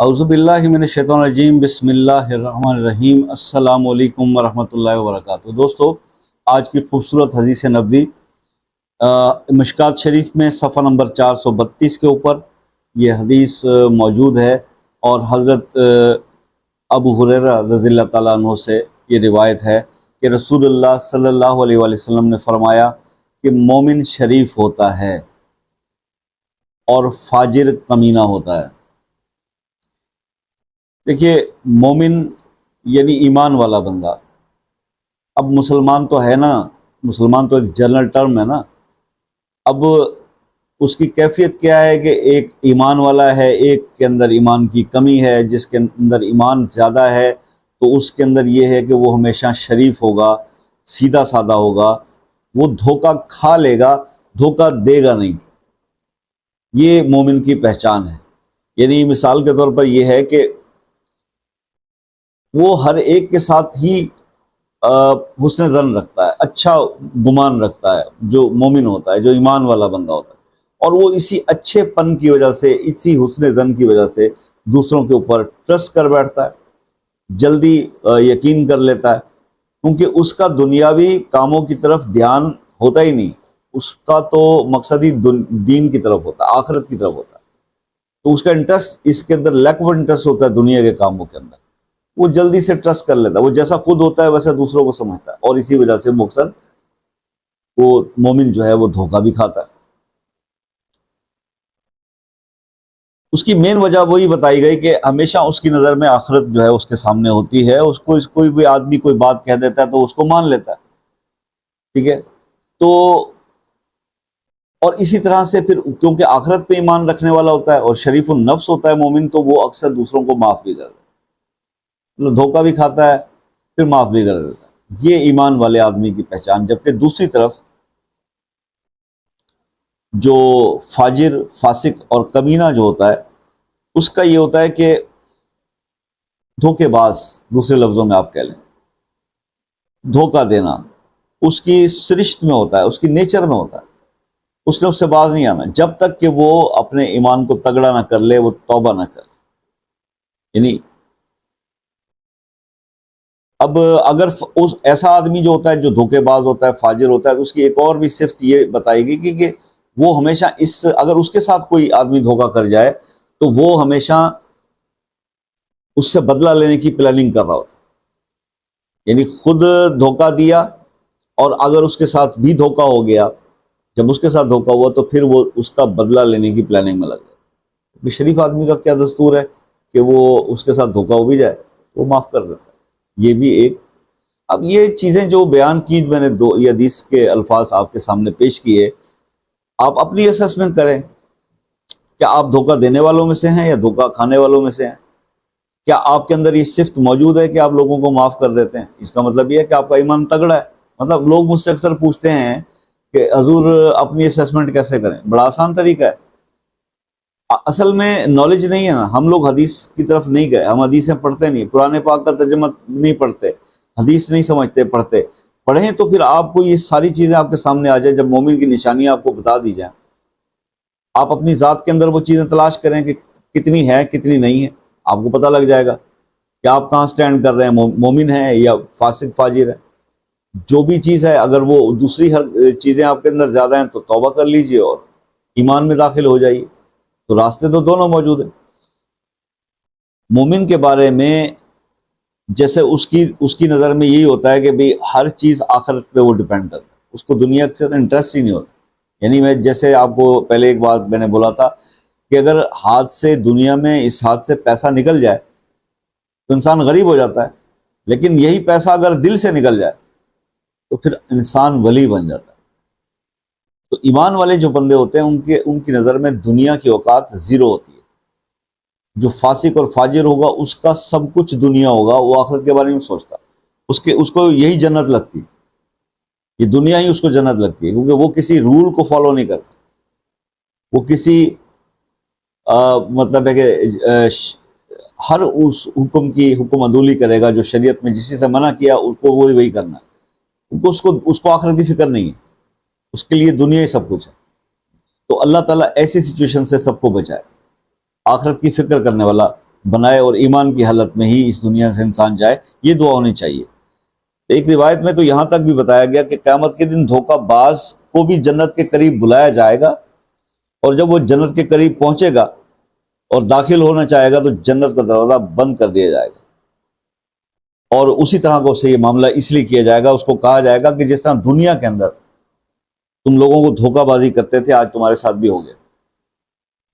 اعوذ باللہ من الشیطان الرجیم، بسم اللہ الرحمن الرحیم۔ السلام علیکم ورحمۃ اللہ وبرکاتہ۔ دوستو، آج کی خوبصورت حدیث نبوی مشکات شریف میں صفحہ نمبر 432 کے اوپر یہ حدیث موجود ہے، اور حضرت ابو ہریرہ رضی اللہ تعالیٰ عنہ سے یہ روایت ہے کہ رسول اللہ صلی اللہ علیہ وآلہ وسلم نے فرمایا کہ مومن شریف ہوتا ہے اور فاجر کمینہ ہوتا ہے۔ دیکھیے، مومن یعنی ایمان والا بندہ۔ اب مسلمان تو ہے نا، مسلمان تو ایک جنرل ٹرم ہے نا۔ اب اس کی کیفیت کیا ہے کہ ایک ایمان والا ہے، ایک کے اندر ایمان کی کمی ہے، جس کے اندر ایمان زیادہ ہے تو اس کے اندر یہ ہے کہ وہ ہمیشہ شریف ہوگا، سیدھا سادہ ہوگا، وہ دھوکہ کھا لے گا، دھوکہ دے گا نہیں۔ یہ مومن کی پہچان ہے۔ یعنی مثال کے طور پر یہ ہے کہ وہ ہر ایک کے ساتھ ہی حسن ظن رکھتا ہے، اچھا گمان رکھتا ہے، جو مومن ہوتا ہے، جو ایمان والا بندہ ہوتا ہے، اور وہ اسی اچھے پن کی وجہ سے، اسی حسن ظن کی وجہ سے دوسروں کے اوپر ٹرسٹ کر بیٹھتا ہے، جلدی یقین کر لیتا ہے، کیونکہ اس کا دنیاوی کاموں کی طرف دھیان ہوتا ہی نہیں، اس کا تو مقصد ہی دین کی طرف ہوتا ہے، آخرت کی طرف ہوتا ہے، تو اس کا انٹرسٹ، اس کے اندر لیک آف انٹرسٹ ہوتا ہے دنیا کے کاموں کے اندر، وہ جلدی سے ٹرسٹ کر لیتا ہے، وہ جیسا خود ہوتا ہے ویسا دوسروں کو سمجھتا ہے، اور اسی وجہ سے مقصد وہ مومن جو ہے وہ دھوکہ بھی کھاتا ہے۔ اس کی مین وجہ وہی بتائی گئی کہ ہمیشہ اس کی نظر میں آخرت جو ہے اس کے سامنے ہوتی ہے، اس کو کوئی بھی آدمی کوئی بات کہہ دیتا ہے تو اس کو مان لیتا ہے، ٹھیک ہے۔ تو اور اسی طرح سے پھر کیونکہ آخرت پہ ایمان رکھنے والا ہوتا ہے اور شریف النفس ہوتا ہے مومن، تو وہ اکثر دوسروں کو معاف بھی کرتا ہے، دھوکہ بھی کھاتا ہے پھر معاف بھی کر دیتا ہے۔ یہ ایمان والے آدمی کی پہچان۔ جبکہ دوسری طرف جو فاجر، فاسق اور کمینہ جو ہوتا ہے، اس کا یہ ہوتا ہے کہ دھوکے باز، دوسرے لفظوں میں آپ کہہ لیں دھوکہ دینا، اس کی سرشت میں ہوتا ہے، اس کی نیچر میں ہوتا ہے، اس نے اس سے باز نہیں آنا جب تک کہ وہ اپنے ایمان کو تگڑا نہ کر لے، وہ توبہ نہ کر لے۔ یعنی اب اگر ایسا آدمی جو ہوتا ہے، جو دھوکے باز ہوتا ہے، فاجر ہوتا ہے، تو اس کی ایک اور بھی صفت یہ بتائی گئی کہ وہ ہمیشہ اگر اس کے ساتھ کوئی آدمی دھوکہ کر جائے تو وہ ہمیشہ اس سے بدلہ لینے کی پلاننگ کر رہا ہوتا ہے۔ یعنی خود دھوکہ دیا، اور اگر اس کے ساتھ بھی دھوکہ ہو گیا، جب اس کے ساتھ دھوکہ ہوا تو پھر وہ اس کا بدلہ لینے کی پلاننگ میں لگ جائے۔ شریف آدمی کا کیا دستور ہے کہ وہ اس کے ساتھ دھوکہ ہو بھی جائے تو وہ معاف کر دیتا ہے۔ یہ بھی ایک۔ اب یہ چیزیں جو بیان کی، میں نے یہ حدیث کے الفاظ آپ کے سامنے پیش کیے، آپ اپنی اسسمنٹ کریں، کیا آپ دھوکہ دینے والوں میں سے ہیں یا دھوکہ کھانے والوں میں سے ہیں؟ کیا آپ کے اندر یہ صفت موجود ہے کہ آپ لوگوں کو معاف کر دیتے ہیں؟ اس کا مطلب یہ ہے کہ آپ کا ایمان تگڑا ہے۔ مطلب لوگ مجھ سے اکثر پوچھتے ہیں کہ حضور اپنی اسسمنٹ کیسے کریں؟ بڑا آسان طریقہ ہے۔ اصل میں نالج نہیں ہے نا، ہم لوگ حدیث کی طرف نہیں گئے، ہم حدیثیں پڑھتے نہیں، قرآن پاک کا ترجمہ نہیں پڑھتے، حدیث نہیں سمجھتے، پڑھیں تو پھر آپ کو یہ ساری چیزیں آپ کے سامنے آ جائیں۔ جب مومن کی نشانیاں آپ کو بتا دی جائیں، آپ اپنی ذات کے اندر وہ چیزیں تلاش کریں کہ کتنی ہے کتنی نہیں ہے، آپ کو پتہ لگ جائے گا کہ آپ کہاں سٹینڈ کر رہے ہیں، مومن ہیں یا فاسق فاجر ہے۔ جو بھی چیز ہے، اگر وہ دوسری ہر چیزیں آپ کے اندر زیادہ ہیں تو توبہ کر لیجئے اور ایمان میں داخل ہو جائیے۔ تو راستے تو دونوں موجود ہیں۔ مومن کے بارے میں جیسے اس کی نظر میں یہی ہوتا ہے کہ بھئی ہر چیز آخرت پہ وہ ڈیپینڈ کرتا ہے، اس کو دنیا سے انٹرسٹ ہی نہیں ہوتا۔ یعنی میں جیسے آپ کو پہلے ایک بات میں نے بولا تھا کہ اگر ہاتھ سے دنیا میں اس ہاتھ سے پیسہ نکل جائے تو انسان غریب ہو جاتا ہے، لیکن یہی پیسہ اگر دل سے نکل جائے تو پھر انسان ولی بن جاتا ہے۔ تو ایمان والے جو بندے ہوتے ہیں ان کی نظر میں دنیا کی اوقات زیرو ہوتی ہے۔ جو فاسق اور فاجر ہوگا اس کا سب کچھ دنیا ہوگا، وہ آخرت کے بارے میں سوچتا، اس کو یہی جنت لگتی، یہ دنیا ہی اس کو جنت لگتی ہے، کیونکہ وہ کسی رول کو فالو نہیں کرتا، وہ کسی مطلب ہے کہ ہر اس حکم کی حکم عدولی کرے گا جو شریعت میں جسی سے منع کیا اس کو وہی کرنا ہے، اس کو آخرت کی فکر نہیں ہے، اس کے لیے دنیا ہی سب کچھ ہے۔ تو اللہ تعالیٰ ایسی سچویشن سے سب کو بچائے۔ آخرت کی فکر کرنے والا بنائے اور ایمان کی حالت میں ہی اس دنیا سے انسان جائے، یہ دعا ہونی چاہیے۔ ایک روایت میں تو یہاں تک بھی بتایا گیا کہ قیامت کے دن دھوکہ باز کو بھی جنت کے قریب بلایا جائے گا، اور جب وہ جنت کے قریب پہنچے گا اور داخل ہونا چاہے گا تو جنت کا دروازہ بند کر دیا جائے گا، اور اسی طرح کو سے یہ معاملہ اس لیے کیا جائے گا، اس کو کہا جائے گا کہ جس طرح دنیا کے اندر تم لوگوں کو دھوکہ بازی کرتے تھے، آج تمہارے ساتھ بھی ہو گیا،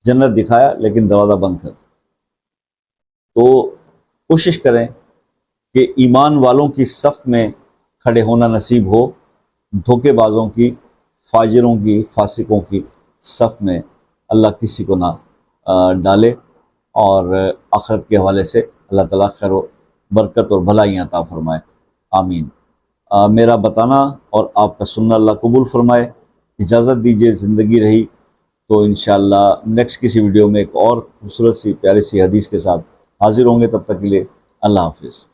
جنت دکھایا لیکن دروازہ بند کر۔ تو کوشش کریں کہ ایمان والوں کی صف میں کھڑے ہونا نصیب ہو، دھوکے بازوں کی، فاجروں کی، فاسقوں کی صف میں اللہ کسی کو نہ ڈالے، اور آخرت کے حوالے سے اللہ تعالیٰ خیر و برکت اور بھلائیاں عطا فرمائے، آمین۔ میرا بتانا اور آپ کا سننا اللہ قبول فرمائے۔ اجازت دیجیے، زندگی رہی تو انشاءاللہ نیکسٹ کسی ویڈیو میں ایک اور خوبصورت سی پیاری سی حدیث کے ساتھ حاضر ہوں گے۔ تب تک کے لیے اللہ حافظ۔